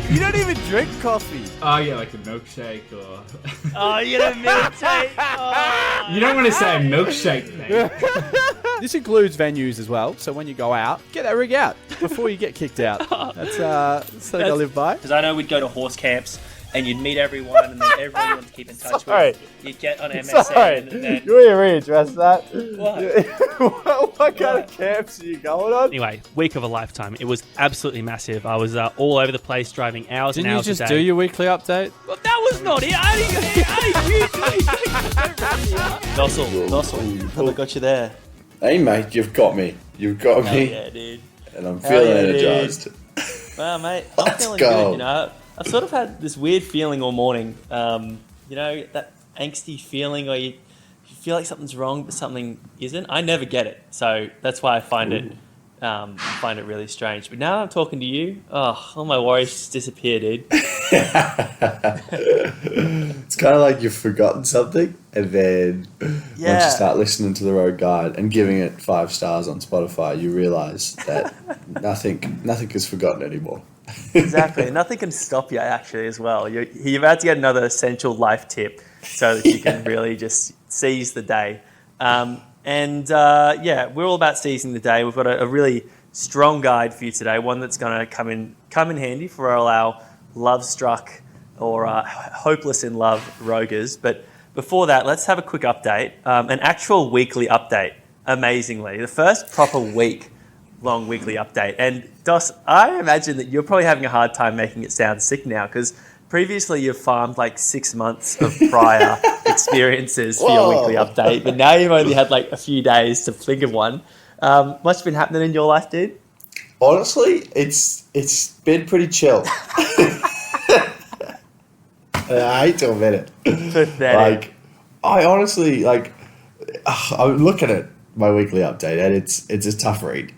You don't even drink coffee. Oh, yeah, like a milkshake or... Oh, you get a milkshake. Oh. You don't want to say a milkshake thing. This includes venues as well, so when you go out, get that rig out before you get kicked out. That's something I live by. Because I know we'd go to horse camps and you'd meet everyone, and then everyone you want to keep in touch with. You'd get on MSN, and then... You want to readdress that? What? What kind of camps are you going on? Anyway, week of a lifetime. It was absolutely massive. I was all over the place, driving hours Didn't and you hours just a day. do your weekly update? Well, that was not it. Nozzle. Have I got you there? Hey, mate, you've got me. You've got me. Yeah, dude. And I'm feeling energized. Well, mate, I'm Let's feeling go. good, you know. I've sort of had this weird feeling all morning. You know, that angsty feeling where you feel like something's wrong, but something isn't. I never get it. So that's why I find it really strange. But now I'm talking to you, all my worries just disappear, dude. It's kind of like you've forgotten something, and then once you start listening to the road guide and giving it 5 stars on Spotify, you realise that nothing is forgotten anymore. Exactly. Nothing can stop you, actually, as well. You're about to get another essential life tip so that you can really just seize the day. We're all about seizing the day. We've got a really strong guide for you today, one that's going to come in handy for all our love-struck or hopeless in love roguers. But before that, let's have a quick update, an actual weekly update, amazingly. The first proper week-long weekly update. And Dos, I imagine that you're probably having a hard time making it sound sick now because previously you've farmed like 6 months of prior experiences for your weekly update, but now you've only had like a few days to think of one. What's been happening in your life, dude? Honestly, it's been pretty chill. I hate to admit it. Pathetic. I honestly, I'm looking at my weekly update and it's a tough read.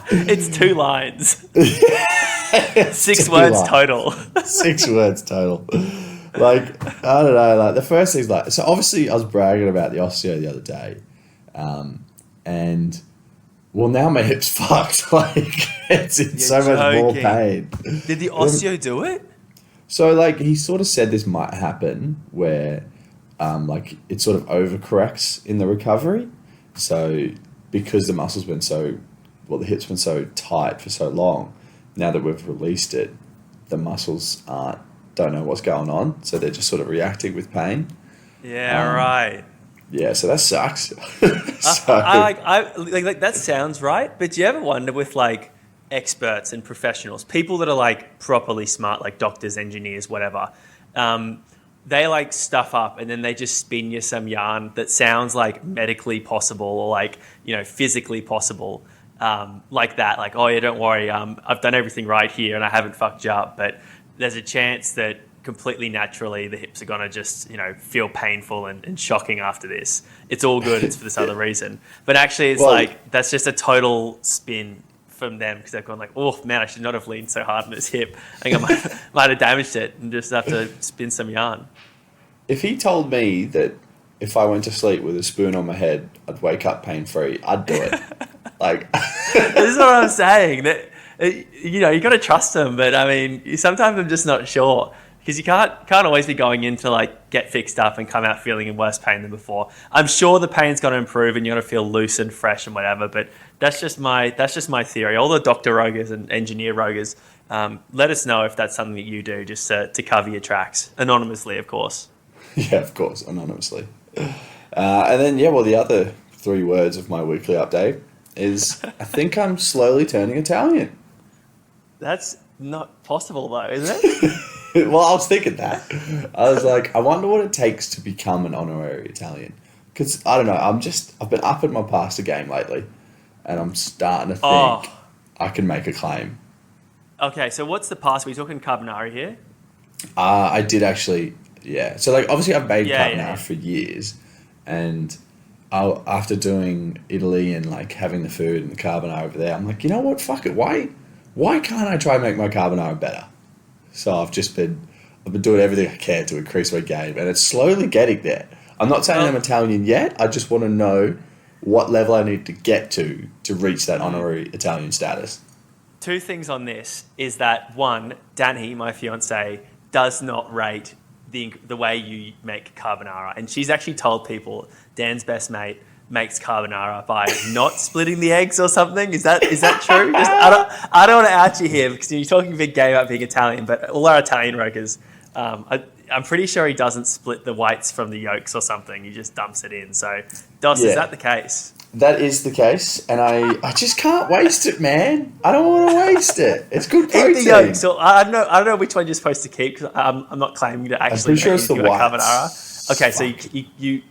It's 2 lines. 6 2 words lines. total. 6 words total. I don't know, the first thing's so obviously I was bragging about the osteo the other day. And well, now my hip's fucked. It's in so much more pain. Did the osteo do it? So he sort of said this might happen where it sort of overcorrects in the recovery. So because the muscle's been the hip's been so tight for so long, now that we've released it, the muscles don't know what's going on. So they're just sort of reacting with pain. Yeah, right. Yeah, so that sucks. That sounds right, but do you ever wonder with experts and professionals, people that are properly smart, like doctors, engineers, whatever, they stuff up and then they just spin you some yarn that sounds medically possible or physically possible, like that, oh yeah, don't worry, I've done everything right here and I haven't fucked you up, but there's a chance that completely naturally the hips are going to just feel painful and shocking after this. It's all good, it's for this other reason, but actually it's that's just a total spin from them because they've gone oh man, I should not have leaned so hard on this hip. I think I might have damaged it and just have to spin some yarn. If he told me that if I went to sleep with a spoon on my head I'd wake up pain-free, I'd do it. This is what I'm saying, that you got to trust them, but I mean sometimes I'm just not sure. Because you can't always be going in to get fixed up and come out feeling in worse pain than before. I'm sure the pain's going to improve and you're going to feel loose and fresh and whatever. But that's just my theory. All the doctor rogers and engineer rogers, let us know if that's something that you do, just to cover your tracks anonymously, of course. Yeah, of course, anonymously. And then the other 3 words of my weekly update is I think I'm slowly turning Italian. That's not possible though, is it? Well, I was thinking that. I was I wonder what it takes to become an honorary Italian. Because, I don't know, I've been upping my pasta game lately, and I'm starting to think I can make a claim. Okay, so what's the pasta? Are we talking carbonara here? I did actually, yeah. So, obviously I've made carbonara for years, and after doing Italy and, having the food and the carbonara over there, I'm you know what, fuck it, why can't I try and make my carbonara better? So I've been doing everything I can to increase my game, and it's slowly getting there. I'm not saying I'm Italian yet. I just want to know what level I need to get to reach that honorary Italian status. two things on this is that, one, Danny, my fiance, does not rate the way you make carbonara. And she's actually told people Dan's best mate makes carbonara by not splitting the eggs or something. Is that true? I don't want to out you here because you're talking a big game about being Italian, but all our Italian wreckers, I'm pretty sure he doesn't split the whites from the yolks or something. He just dumps it in. So, Dos, is that the case? That is the case, and I just can't waste it, man. I don't want to waste it. It's good protein. Eat the yolks. So I don't know which one you're supposed to keep because I'm not claiming to actually I'm pretty sure it's the whites. Carbonara. Okay, Fuck. so you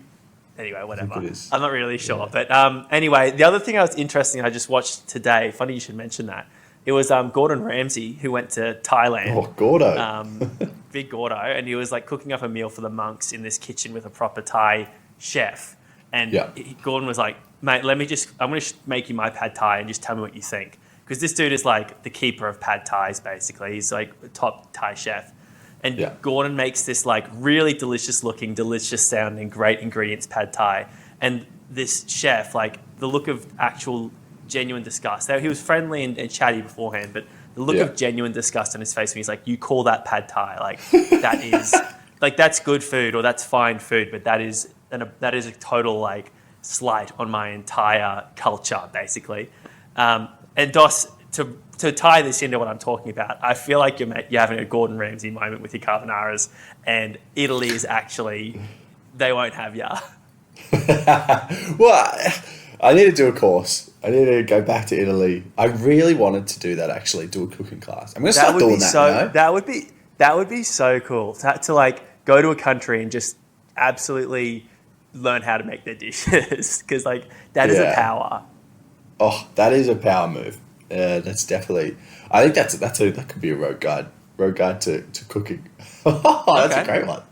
anyway, whatever. I think it is. I'm not really sure, but anyway, the other thing I was interesting I just watched today. Funny you should mention that. It was Gordon Ramsay who went to Thailand. Oh, Gordo. Big Gordo, and he was like cooking up a meal for the monks in this kitchen with a proper Thai chef. And Gordon was like, mate, I'm going to make you my pad Thai and just tell me what you think. Because this dude is like the keeper of pad Thais, basically. He's like a top Thai chef. And Gordon makes this like really delicious looking, delicious sounding, great ingredients pad Thai. And this chef, like the look of actual genuine disgust. He was friendly and chatty beforehand, but the look of genuine disgust on his face when he's like, you call that pad Thai? Like that is like that's good food or that's fine food, but that is a total like slight on my entire culture, basically. And Dos, to tie this into what I'm talking about, I feel like you're having a Gordon Ramsay moment with your carbonaras, and Italy is actually, they won't have ya. Well, I need to do a course. I need to go back to Italy. I really wanted to do that, actually, do a cooking class. I'm going to start doing that now. That would be so cool to like go to a country and just absolutely learn how to make their dishes because like that is a power. Oh, that is a power move. That's definitely. I think that could be a road guide to cooking. That's a great one.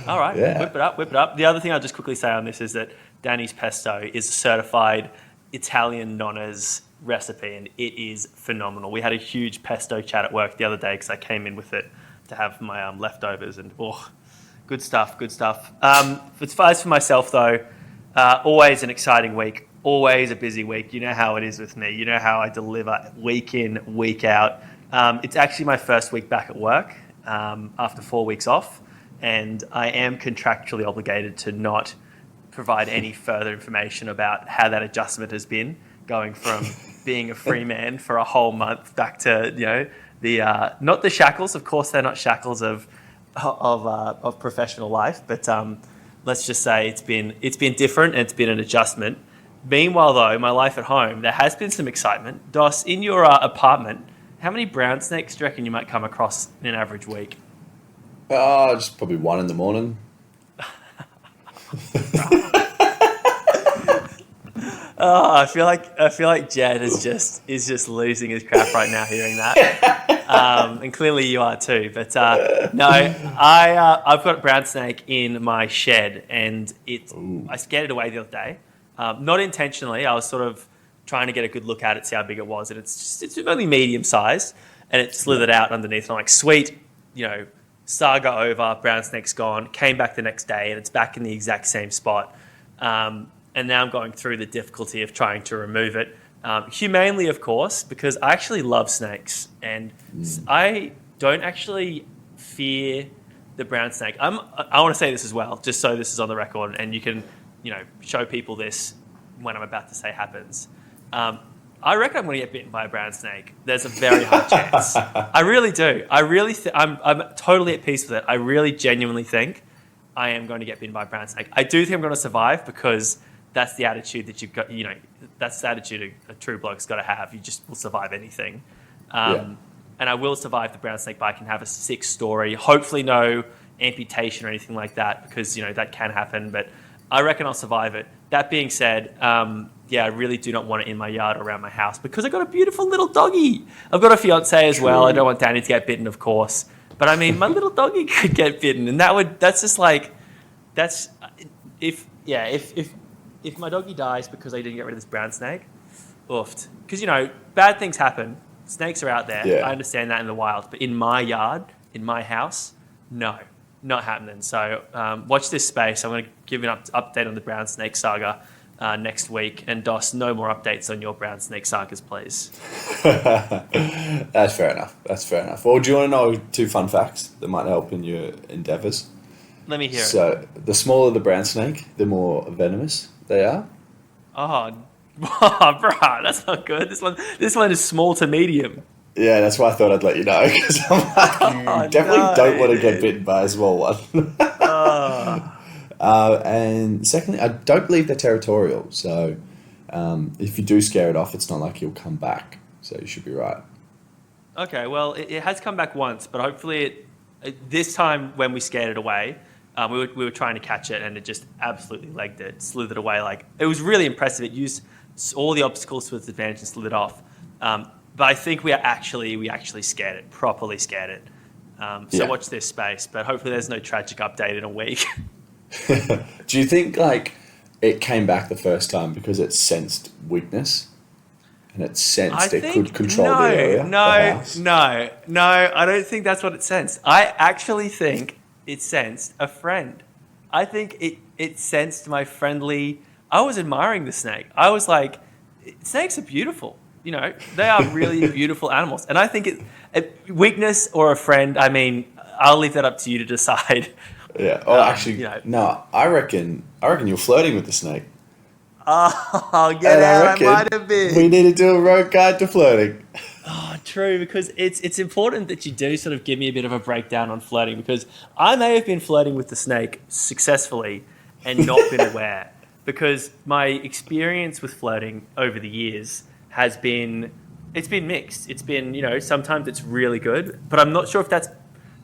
All right, whip it up. The other thing I'll just quickly say on this is that Danny's pesto is a certified Italian nonna's recipe, and it is phenomenal. We had a huge pesto chat at work the other day because I came in with it to have my leftovers, and good stuff. As far as for myself though, always an exciting week, always a busy week. You know how it is with me. You know how I deliver week in, week out. It's actually my first week back at work after 4 weeks off, and I am contractually obligated to not provide any further information about how that adjustment has been, going from being a free man for a whole month back to the not the shackles. Of course, they're not shackles of professional life, but let's just say it's been different and it's been an adjustment. Meanwhile, though, my life at home, there has been some excitement. Dos, in your apartment, how many brown snakes do you reckon you might come across in an average week? Just probably 1 in the morning. I feel like Jed is just losing his crap right now hearing that, and clearly you are too. But no, I've got a brown snake in my shed, and I scared it away the other day, not intentionally. I was sort of trying to get a good look at it, see how big it was, and it's only medium sized, and it slithered out underneath. And I'm like, sweet, saga over, brown snake's gone. Came back the next day, and it's back in the exact same spot. And now I'm going through the difficulty of trying to remove it. Humanely, of course, because I actually love snakes. And I don't actually fear the brown snake. I want to say this as well, just so this is on the record, and you can, show people this when I'm about to say happens. I reckon I'm going to get bitten by a brown snake. There's a very high chance. I really do. I'm totally at peace with it. I really genuinely think I am going to get bitten by a brown snake. I do think I'm going to survive because that's the attitude that you've got, that's the attitude a true bloke's got to have. You just will survive anything. And I will survive the brown snake bite. I can have a sick story. Hopefully no amputation or anything like that because, that can happen. But I reckon I'll survive it. That being said, I really do not want it in my yard or around my house because I've got a beautiful little doggy. I've got a fiance as well. I don't want Danny to get bitten, of course. But I mean, my little doggy could get bitten, and if my doggy dies because I didn't get rid of this brown snake, oofed. Because bad things happen. Snakes are out there. Yeah. I understand that in the wild, but in my yard, in my house, no, not happening. So watch this space. I'm going to give an update on the brown snake saga next week. And Dos, no more updates on your brown snake sagas, please. That's fair enough. Well, do you want to know 2 fun facts that might help in your endeavours? Let me hear it. So, the smaller the brown snake, the more venomous they are. Oh, bruh, that's not good. This one is small to medium. Yeah, that's why I thought I'd let you know, because I'm like, you definitely don't want to get bitten by a small one. And secondly, I don't believe they're territorial, so if you do scare it off, it's not like you'll come back, so you should be right. Okay, well, it has come back once, but hopefully this time when we scared it away, we were trying to catch it, and it just absolutely legged it, slithered away. Like, it was really impressive. It used all the obstacles to its advantage and slid off. But I think we actually scared it, properly scared it. So watch this space, but hopefully there's no tragic update in a week. Do you think like it came back the first time because it sensed weakness and it sensed it could control the area? No, I don't think that's what it sensed. I actually think it sensed a friend. I think it sensed my friendly. I was admiring the snake. I was like, snakes are beautiful. You know, they are really beautiful animals. And I think weakness or a friend, I mean, I'll leave that up to you to decide. Yeah. Oh, actually, no, I reckon you're flirting with the snake. Oh, get out. I might have been. We need to do a road guide to flirting. Oh, true, because it's important that you do sort of give me a bit of a breakdown on flirting, because I may have been flirting with the snake successfully and not been aware, because my experience with flirting over the years has been, it's been mixed. It's been, you know, sometimes it's really good, but I'm not sure if that's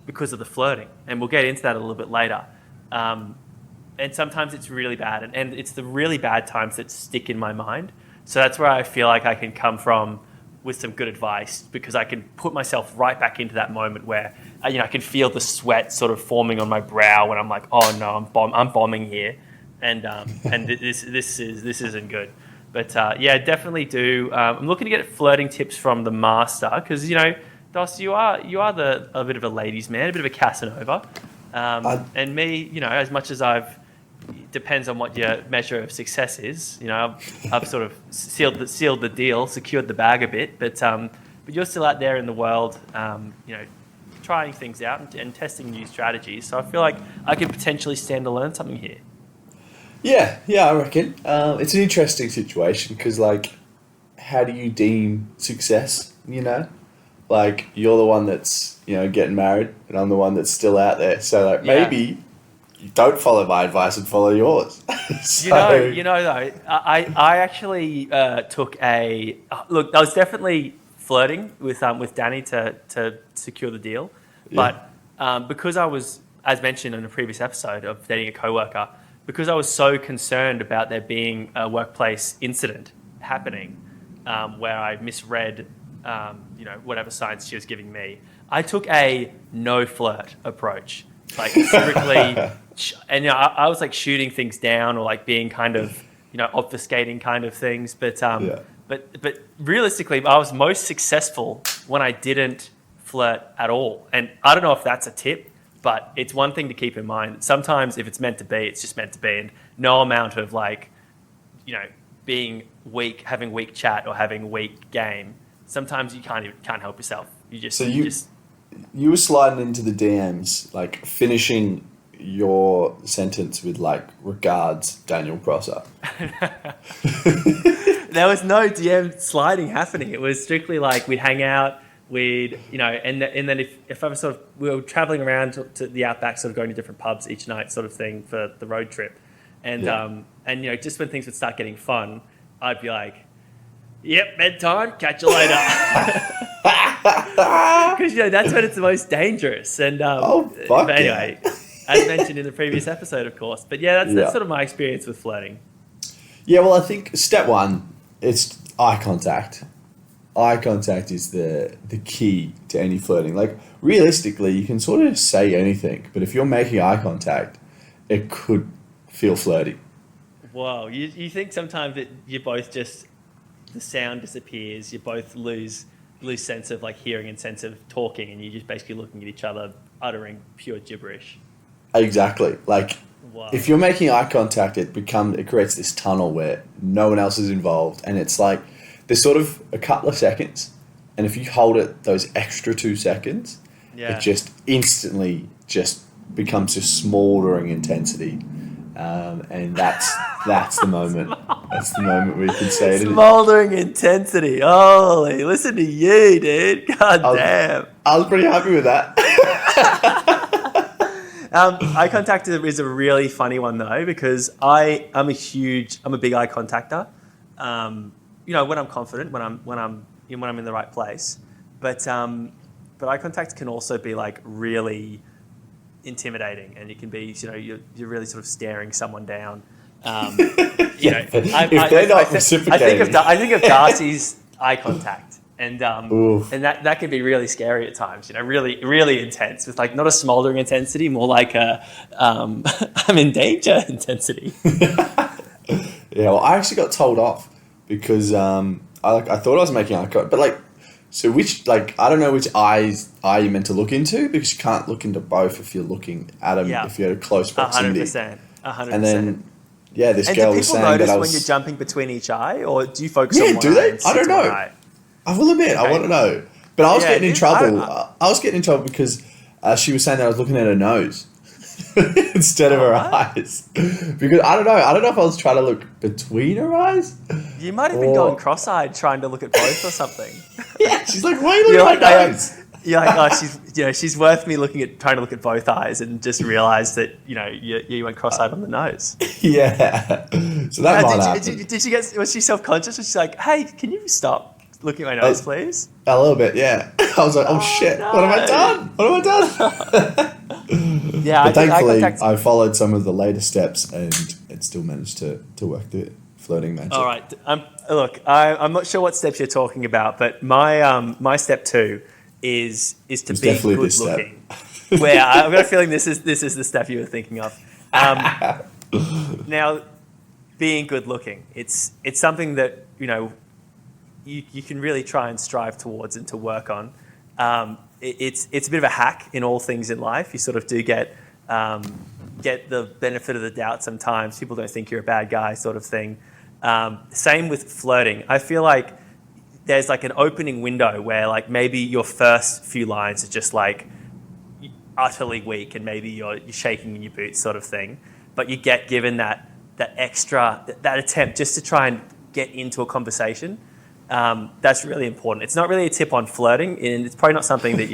because of the flirting, and we'll get into that a little bit later. And sometimes it's really bad, and it's the really bad times that stick in my mind. So that's where I feel like I can come from with some good advice, because I can put myself right back into that moment where, you know, I can feel the sweat sort of forming on my brow when I'm like, oh no, I'm bombing here, and this isn't good. But yeah, definitely do. I'm looking to get flirting tips from the master, because, you know, Dos, you are a bit of a ladies' man, a bit of a Casanova, and me, you know, as much as depends on what your measure of success is. You know, I've sort of sealed the deal, secured the bag a bit, but you're still out there in the world, you know, trying things out and testing new strategies. So I feel like I could potentially stand to learn something here. Yeah, I reckon. It's an interesting situation because, like, how do you deem success, you know? Like, you're the one that's, you know, getting married, and I'm the one that's still out there. So, like, maybe you don't follow my advice and follow yours. So, you know, though, I actually took a... Look, I was definitely flirting with Danny to secure the deal. But because I was, as mentioned in a previous episode of dating a coworker, because I was so concerned about there being a workplace incident happening where I misread, you know, whatever signs she was giving me, I took a no flirt approach, like strictly, and you know, I was like shooting things down or like being kind of, you know, obfuscating kind of things, but realistically, I was most successful when I didn't flirt at all, and I don't know if that's a tip. But it's one thing to keep in mind. Sometimes if it's meant to be, it's just meant to be. And no amount of, like, you know, being weak, having weak chat or having weak game, sometimes you can't help yourself. You were sliding into the DMs, like finishing your sentence with, like, regards, Daniel Prosser. There was no DM sliding happening. It was strictly like we'd hang out. We'd, you know, and then if I was sort of, we were traveling around to the outback, sort of going to different pubs each night, sort of thing for the road trip, and you know, just when things would start getting fun, I'd be like, "Yep, bedtime. Catch you later," because you know that's when it's the most dangerous. And but anyway, as mentioned in the previous episode, of course. But yeah, that's sort of my experience with flirting. Yeah, well, I think step one, it's eye contact. Eye contact is the key to any flirting. Like, realistically, you can sort of say anything, but if you're making eye contact, it could feel flirty. Whoa, you think sometimes that you both just, the sound disappears, you both lose sense of, like, hearing and sense of talking, and you're just basically looking at each other, uttering pure gibberish. Exactly. Like, Wow. if you're making eye contact, it creates this tunnel where no one else is involved, and it's like there's sort of a couple of seconds, and if you hold it those extra 2 seconds, it just instantly just becomes a smouldering intensity, and that's the moment. That's the moment where you can say it. Smouldering intensity. Holy, listen to you, dude. God damn. I was pretty happy with that. Eye contact is a really funny one though, because I'm a big eye contactor. You know, when I'm confident, when I'm in the right place, but eye contact can also be like really intimidating, and it can be, you know, you're really sort of staring someone down. You know, if they're not reciprocating. I think of Darcy's eye contact, and that can be really scary at times. You know, really, really intense. With like not a smouldering intensity, more like a I'm in danger intensity. Yeah, well, I actually got told off because I thought I was making eye contact, but like, so which, like, I don't know which eye you're meant to look into, because you can't look into both if you're looking at them, if you're at a close proximity. 100%. And then, this girl was saying that do people notice when you're jumping between each eye, or do you focus on one eye? Yeah, do they? I don't know. Eye? I will admit, I want to know. But I was getting in trouble. I was getting in trouble because she was saying that I was looking at her nose instead of her eyes. Because I don't know if I was trying to look between her eyes. You might have been going cross-eyed trying to look at both or something. Yeah, she's like, why are you looking at my nose? You're like, she's worth me trying to look at both eyes, and just realised that, you know, you went cross-eyed on the nose. Yeah. So that might happen. Did she was she self-conscious? Was she like, hey, can you stop looking at my nose, please? A little bit, yeah. I was like, oh shit, no. What have I done? What have I done? Yeah, but thankfully, I followed some of the later steps, and it still managed to work the flirting magic. All right. Look, I'm not sure what steps you're talking about, but my step 2 is to be good looking. Where I've got a feeling this is the step you were thinking of. Now, being good looking, it's something that, you know, you can really try and strive towards and to work on. It's a bit of a hack in all things in life. You sort of do get the benefit of the doubt sometimes. People don't think you're a bad guy, sort of thing. Same with flirting. I feel like there's like an opening window where like maybe your first few lines are just like utterly weak, and maybe you're shaking in your boots, sort of thing. But you get given that attempt just to try and get into a conversation. That's really important. It's not really a tip on flirting, and it's probably not something that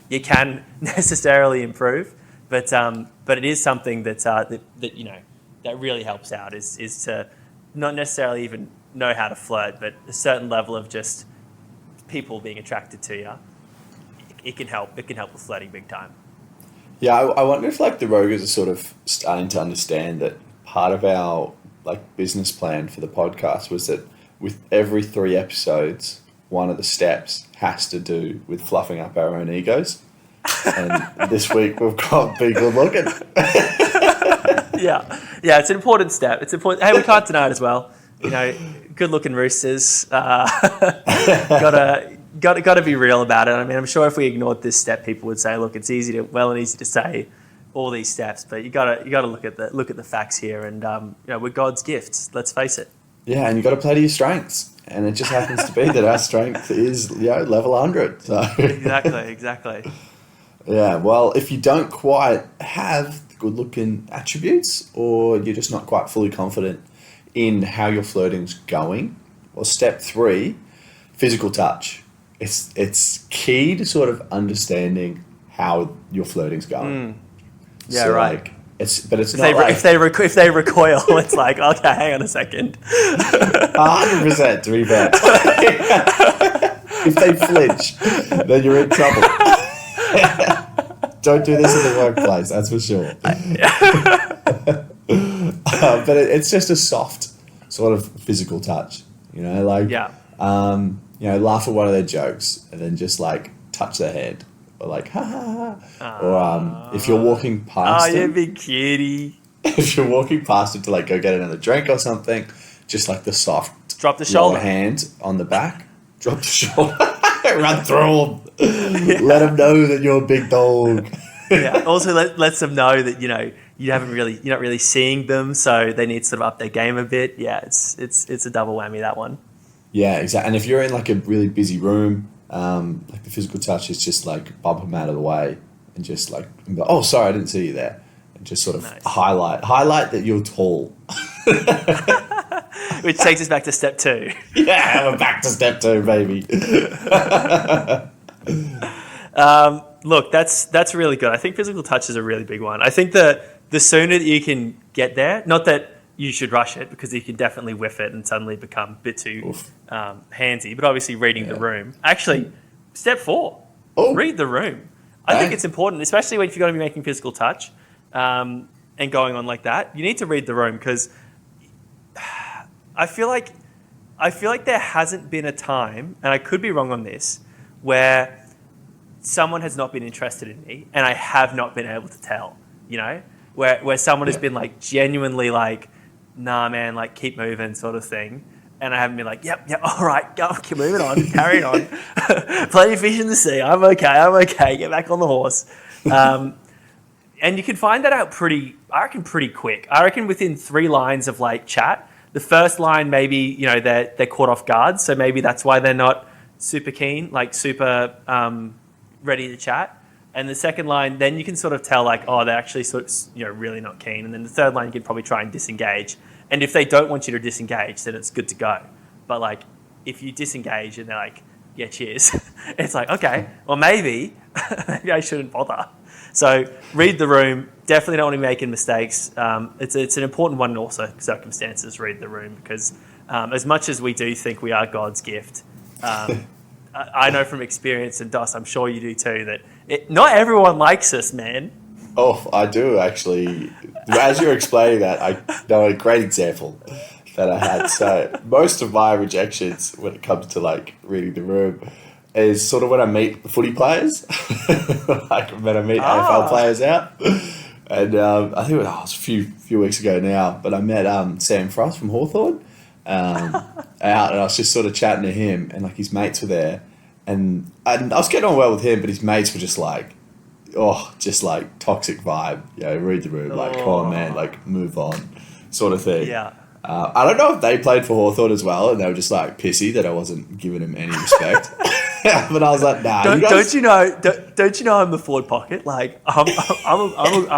you can necessarily improve. But it is something that you know, that really helps out is to not necessarily even know how to flirt, but a certain level of just people being attracted to you. It can help. It can help with flirting big time. Yeah, I wonder if like the Rogers are sort of starting to understand that part of our like business plan for the podcast was that with every 3 episodes, one of the steps has to do with fluffing up our own egos. And this week we've got be good looking. Yeah, it's an important step. It's important. Hey, we can't deny it as well. You know, good looking roosters. Gotta be real about it. I mean, I'm sure if we ignored this step, people would say, look, it's easy to say all these steps, but you gotta look at the facts here, and you know, we're God's gifts. Let's face it. Yeah, and you got to play to your strengths, and it just happens to be that our strength is level 100. So Exactly. Yeah, well, if you don't quite have good-looking attributes, or you're just not quite fully confident in how your flirting's going, well, step 3, physical touch. It's key to sort of understanding how your flirting's going. Yeah, so, right. Like, if they recoil, it's like, okay, hang on a second. 100%, to be fair. If they flinch, then you're in trouble. Don't do this in the workplace, that's for sure. But it's just a soft sort of physical touch, you know, like, you know, laugh at one of their jokes and then just like touch their head, or like, ha ha ha. Or if you're walking past them, you big cutie. If you're walking past it to like go get another drink or something, just like the soft drop the shoulder hand on the back, drop the shoulder, run through them, let them know that you're a big dog. Yeah. Also, lets them know that, you know, you're not really seeing them, so they need to sort of up their game a bit. Yeah, it's a double whammy, that one. Yeah, exactly. And if you're in like a really busy room, like the physical touch is just like bump them out of the way and just like, oh, sorry, I didn't see you there. And just sort of highlight that you're tall. Which takes us back to step 2. Yeah, we're back to step 2, baby. Look, that's really good. I think physical touch is a really big one. I think the sooner that you can get there, not that you should rush it, because you can definitely whiff it and suddenly become a bit too handsy, but obviously reading the room. Actually, step 4, read the room. I think it's important, especially if you're going to be making physical touch and going on like that. You need to read the room, because I feel like there hasn't been a time, and I could be wrong on this, where someone has not been interested in me and I have not been able to tell, where someone has been like genuinely like, nah, man, like keep moving sort of thing. And I haven't been like, yep, all right, go, keep moving on, carrying on. Plenty of fish in the sea. I'm okay. Get back on the horse. And you can find that out pretty quick. I reckon within 3 lines of like chat. The first line, maybe, they're caught off guard. So maybe that's why they're not super keen, like super ready to chat. And the second line, then you can sort of tell like, oh, they're actually sort of, really not keen. And then the third line, you can probably try and disengage. And if they don't want you to disengage, then it's good to go. But like, if you disengage and they're like, yeah, cheers, it's like, okay, well, maybe I shouldn't bother. So read the room. Definitely don't want to be making mistakes. It's an important one in all circumstances, read the room, because as much as we do think we are God's gift, I know from experience, and Dos, I'm sure you do too, that not everyone likes us, man. Oh, I do actually. As you're explaining that, I know a great example that I had. So most of my rejections when it comes to like reading the room is sort of when I meet footy players, like when I meet AFL players out. And I think it was a few weeks ago now, but I met Sam Frost from Hawthorn out, and I was just sort of chatting to him, and like his mates were there, and I was getting on well with him, but his mates were just like, just like toxic vibe. Read the room, like, come on, man, like move on, sort of thing. Yeah. I don't know if they played for Hawthorn as well, and they were just like pissy that I wasn't giving them any respect. But I was like, nah. Don't you know I'm the forward pocket? Like I'm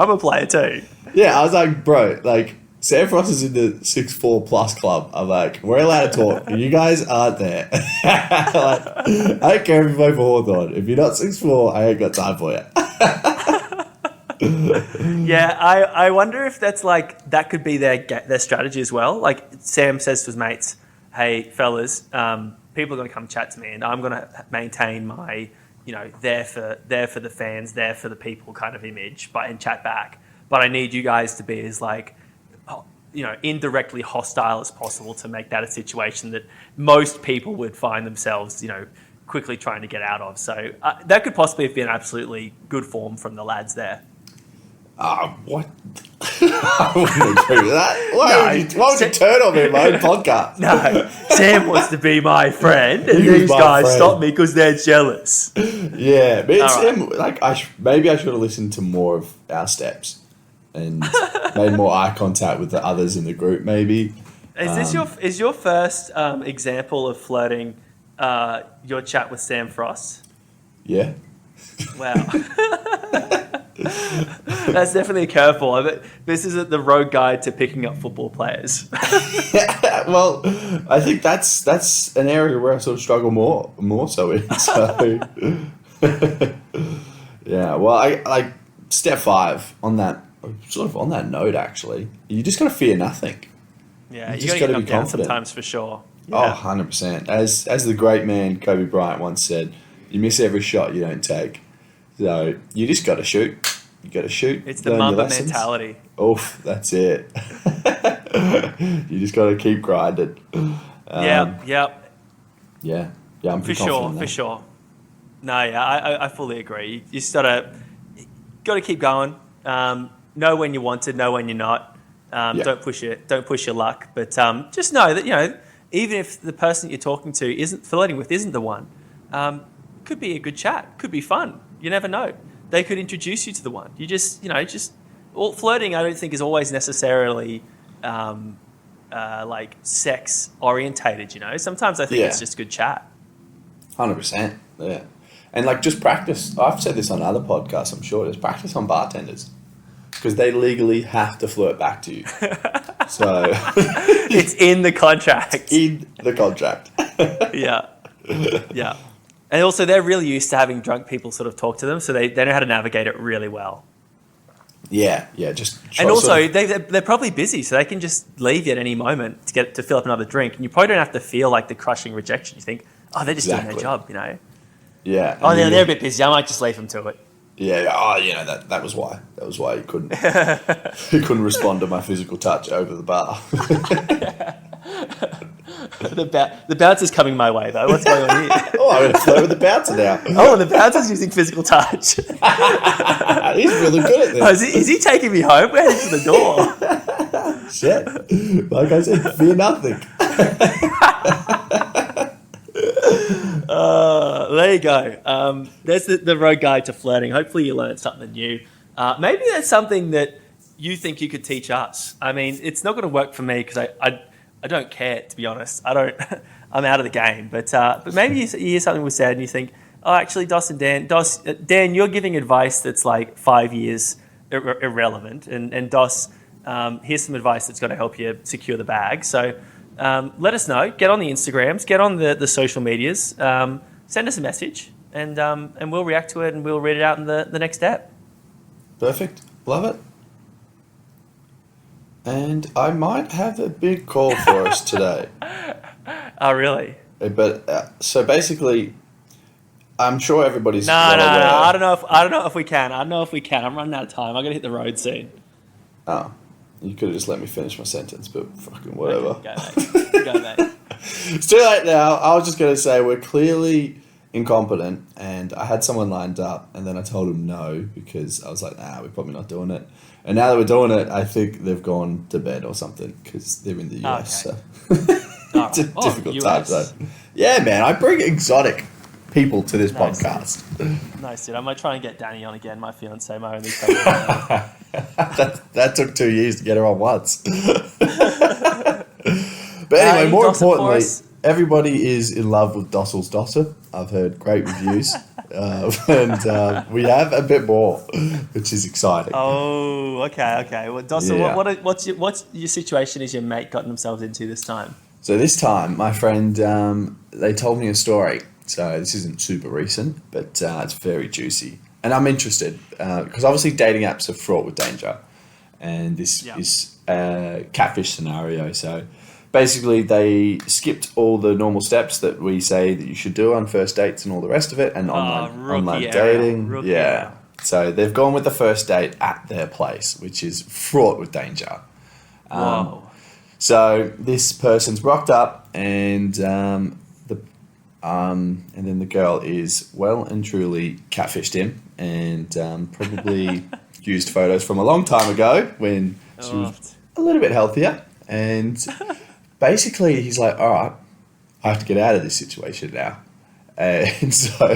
a player too. Yeah, I was like, bro, like Sam Frost is in the 6'4" plus club. I'm like, we're allowed to talk. You guys aren't there. Like, I don't care if you play for Hawthorn. If you're not 6'4", I ain't got time for you. Yeah, I wonder if that's like that could be their strategy as well. Like Sam says to his mates, "Hey fellas, people are going to come chat to me, and I'm going to maintain my, there for the fans, there for the people kind of image, and chat back. But I need you guys to be as like, indirectly hostile as possible to make that a situation that most people would find themselves, quickly trying to get out of. So that could possibly have been absolutely good form from the lads there." What? I wouldn't agree with that. Why would you turn on me in my own podcast? No, Sam wants to be my friend, and these guys stop me because they're jealous. Yeah, but Sam, like, maybe I should have listened to more of our steps and made more eye contact with the others in the group. Maybe. Is your first example of flirting your chat with Sam Frost? Yeah. Wow. That's definitely a curveball. This is the road guide to picking up football players. Well, I think that's an area where I sort of struggle more so in. So, yeah. Well, I like step 5 on that. Sort of on that note, actually, you just got to fear nothing. Yeah, you just got to be get down confident. sometimes for sure. Yeah. 100%. As the great man Kobe Bryant once said, you miss every shot you don't take. So you just got to shoot. You got to shoot. It's the Mamba mentality. Oof, that's it. You just got to keep grinding. Yeah. Yeah, I'm pretty confident. For sure. No, yeah, I fully agree. You just got to keep going. Know when you're wanted, know when you're not. Don't push your luck. But just know that even if the person that you're talking to flirting with isn't the one, could be a good chat, could be fun. You never know. They could introduce you to the one. You just well, flirting, I don't think is always necessarily like sex orientated. You know, sometimes I think it's just good chat. 100%. Yeah. And like just practice. I've said this on other podcasts, I'm sure. Just practice on bartenders because they legally have to flirt back to you. So it's in the contract. In the contract. Yeah. Yeah. And also they're really used to having drunk people sort of talk to them, so they know how to navigate it really well. Yeah. And also they're probably busy, so they can just leave you at any moment to fill up another drink, and you probably don't have to feel like the crushing rejection. You think, oh, they're just doing their job, you know. Yeah. Oh, they're a bit busy. I might just leave them to it. Yeah. Oh, you know that was why. That was why he couldn't respond to my physical touch over the bar. The bouncer's coming my way though. What's going on here? Oh, I'm going to flirt with the bouncer now. Oh, the bouncer's using physical touch. He's really good at this. Oh, is he taking me home? We're heading to the door. Shit. Like I said, fear nothing. There you go. There's the road guide to flirting. Hopefully you learned something new. Maybe that's something that you think you could teach us. I mean, it's not going to work for me because I don't care, to be honest. I'm out of the game. But maybe you hear something we said and you think, oh, actually, Dan, you're giving advice that's like 5 years irrelevant. And Dos, here's some advice that's going to help you secure the bag. So let us know. Get on the Instagrams. Get on the social medias. Send us a message, and we'll react to it, and we'll read it out in the next step. Perfect. Love it. And I might have a big call for us today. Oh, really? But so basically, I'm sure everybody's No. aware. I don't know if we can. I'm running out of time. I'm gonna hit the road soon. Oh, you could have just let me finish my sentence, but fucking whatever. Okay, go, mate. It's too late now. I was just going to say we're clearly incompetent, and I had someone lined up, and then I told them no because I was like, nah, we're probably not doing it. And now that we're doing it, I think they've gone to bed or something because they're in the US. Okay. So it's a difficult time. So yeah, man, I bring exotic people to this podcast. Nice, dude. I might try and get Danny on again, my fiance, my only that took 2 years to get her on once. But anyway, more importantly, everybody is in love with Dossel's Dosser. I've heard great reviews. And we have a bit more, which is exciting. Oh, okay. Well, Dossel, what's your situation is your mate gotten themselves into this time? So this time, my friend, they told me a story. So this isn't super recent, but it's very juicy. And I'm interested because obviously dating apps are fraught with danger. And this is a catfish scenario. So basically, they skipped all the normal steps that we say that you should do on first dates and all the rest of it, and online dating. So they've gone with the first date at their place, which is fraught with danger. So this person's rocked up, and then the girl is well and truly catfished him, and probably used photos from a long time ago when she was a little bit healthier, and. Basically, he's like, all right, I have to get out of this situation now. And so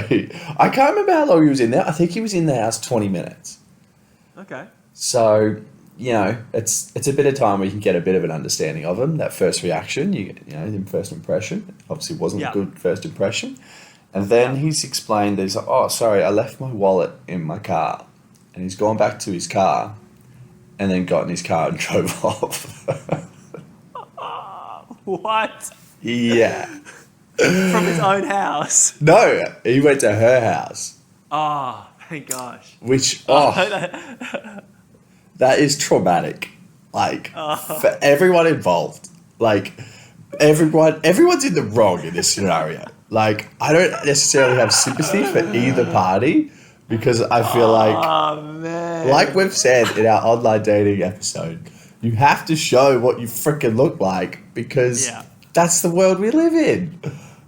I can't remember how long he was in there. I think he was in the house 20 minutes. Okay. So, you know, it's a bit of time where you can get a bit of an understanding of him. That first reaction, you know, the first impression. Obviously wasn't a good first impression. And then he's explained that he's like, oh, sorry, I left my wallet in my car. And he's gone back to his car and then got in his car and drove off. What? Yeah. From his own house? No, he went to her house. Oh, thank gosh. Which, that is traumatic. Like, for everyone involved. Like, everyone's in the wrong in this scenario. Like, I don't necessarily have sympathy for either party because I feel like we've said in our online dating episode, you have to show what you freaking look like because that's the world we live in.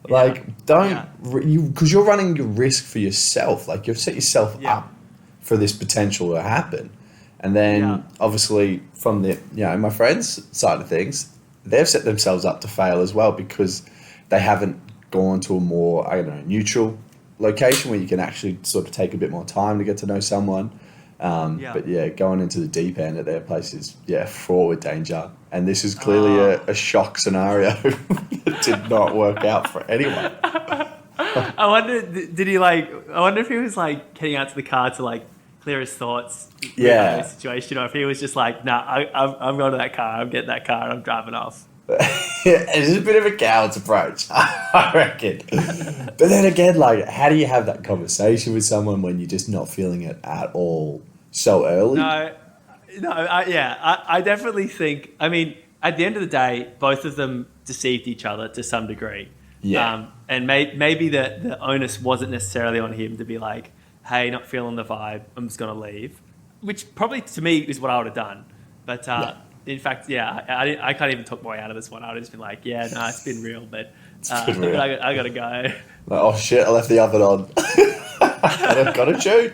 Like, because you're running your risk for yourself. Like, you've set yourself up for this potential to happen. And then, obviously, from the, my friends' side of things, they've set themselves up to fail as well because they haven't gone to a more, neutral location where you can actually sort of take a bit more time to get to know someone. But yeah, going into the deep end at their place is fraught with danger. And this is clearly a shock scenario that did not work out for anyone. I wonder, I wonder if he was like getting out to the car to like clear his thoughts. Yeah. The situation, or if he was just like, nah, I'm going to that car, I'm getting that car, and I'm driving off. It's a bit of a coward's approach, I reckon. But then again, like, how do you have that conversation with someone when you're just not feeling it at all so early? I definitely think, I mean, at the end of the day, both of them deceived each other to some degree. Yeah. And maybe the onus wasn't necessarily on him to be like, hey, not feeling the vibe, I'm just going to leave. Which probably, to me, is what I would have done. But in fact, I can't even talk my way out of this one. I would have just been like, it's been real, but I got to go. Like, oh shit, I left the oven on. I've got to shoot.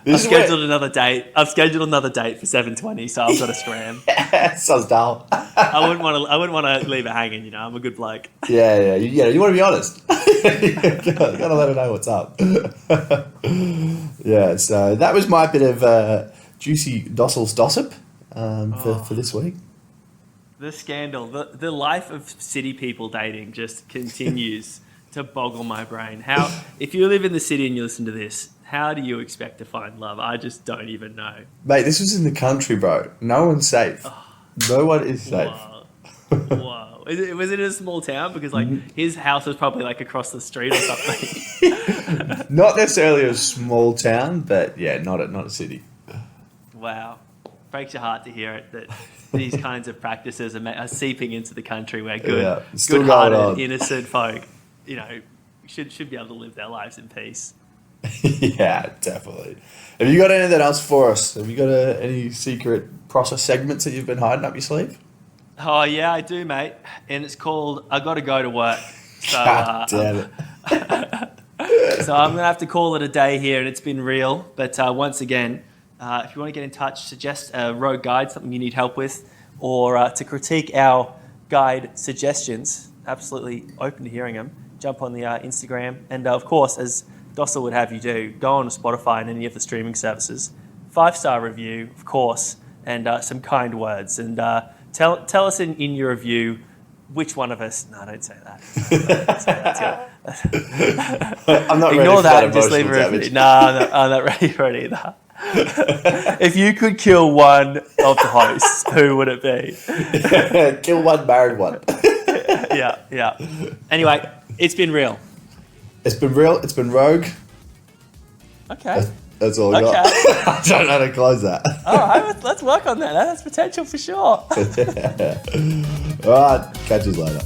I've scheduled another date for 7:20, so I've got to scram. Sounds dull. I wouldn't want to leave it hanging. You know, I'm a good bloke. Yeah. You want to be honest. Gotta let her know what's up. Yeah. So that was my bit of juicy Dostal's gossip for this week. The scandal, the life of city people dating just continues to boggle my brain. How, if you live in the city and you listen to this, how do you expect to find love? I just don't even know. Mate, this was in the country, bro. No one's safe. No one is safe. Wow. Was it in a small town? Because like his house was probably like across the street or something. Not necessarily a small town, but yeah, not a city. Wow. Breaks your heart to hear it that these kinds of practices are seeping into the country where good-hearted, innocent folk, you know, should be able to live their lives in peace. Yeah, definitely. Have you got anything else for us? Have you got any secret process segments that you've been hiding up your sleeve? Oh, yeah, I do, mate. And it's called I Gotta Go to Work. So, God damn it. So I'm going to have to call it a day here, and it's been real. But once again, if you want to get in touch, suggest a road guide, something you need help with, or to critique our guide suggestions, absolutely open to hearing them. Jump on the Instagram. And of course, as Dostal would have you do, go on to Spotify and any of the streaming services. 5-star review, of course, and some kind words. And tell us in your review which one of us... No, don't say that. Don't say that. I'm not ready Ignore for that that and just leave a emotional review. damage. No, I'm not ready for it either. If you could kill one of the hosts, who would it be? Kill one, married one. Yeah. Anyway, it's been real. It's been real. It's been rogue. Okay. That's all I got. I don't know how to close that. All right, let's work on that. That has potential for sure. All right. Catch you later.